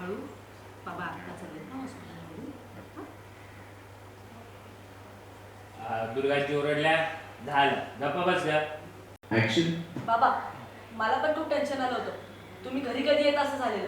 हळू. बाबा आता चालले ना हॉस्पिटलमधून. दुर्गाची ओरडल्या झालं गप्पा बस ग. ऍक्शन. बाबा मला पण खूप टेन्शन आलं होतं. तुम्ही घरी कधी येत असं झालेलं.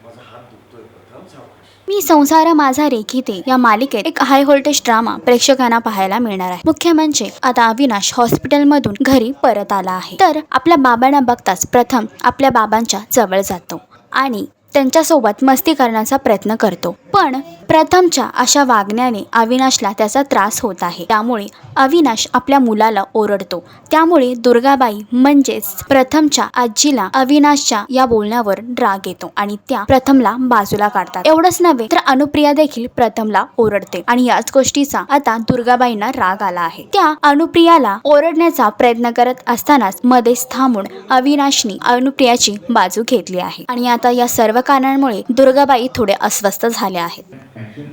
माझा हात दुखतोय प्रथम सावकाश. मी संसार माझा रेखिते या मालिकेत एक हाय व्होल्टेज ड्रामा प्रेक्षकांना पाहायला मिळणार आहे. मुख्य म्हणजे आता अविनाश हॉस्पिटलमधून घरी परत आला आहे. तर आपल्या बाबांना बघताच प्रथम आपल्या बाबांच्या जवळ जातो आणि त्यांच्यासोबत मस्ती करण्याचा प्रयत्न करतो. पण प्रथमच्या अशा वागण्याने अविनाशला त्याचा त्रास होत आहे. त्यामुळे अविनाश आपल्या मुलाला ओरडतो. त्यामुळे दुर्गाबाई म्हणजेच प्रथमच्या आजीला अविनाशच्या या बोलण्यावर राग येतो आणि त्या प्रथमला बाजूला काढतात. एवढंच नव्हे तर अनुप्रिया देखील प्रथमला ओरडते आणि याच गोष्टीचा आता दुर्गाबाईंना राग आला आहे. त्या अनुप्रियाला ओरडण्याचा प्रयत्न करत असतानाच मध्येच थांबून अविनाशनी अनुप्रियाची बाजू घेतली आहे आणि आता या सर्व कारणांमुळे दुर्गाबाई थोडे अस्वस्थ झाल्या आहेत. ऍक्शन.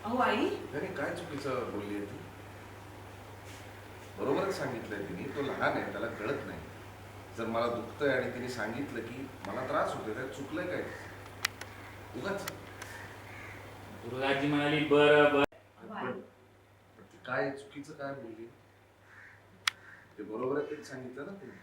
अहो आई, त्याने काय चुकीचं बोलली आहे ती? बरोबरच सांगितलंय तिने. तो लहान आहे, त्याला कळत नाही. जर मला दुखतंय आणि तिने सांगितलं की मला त्रास होतोय, त्यात चुकलंय काय? उगाच. दुर्गाजी म्हणाली बरं बरं. पण ती काय चुकीचं काय बोलली? ते बरोबर आहे, ते सांगितलं ना तुम्ही.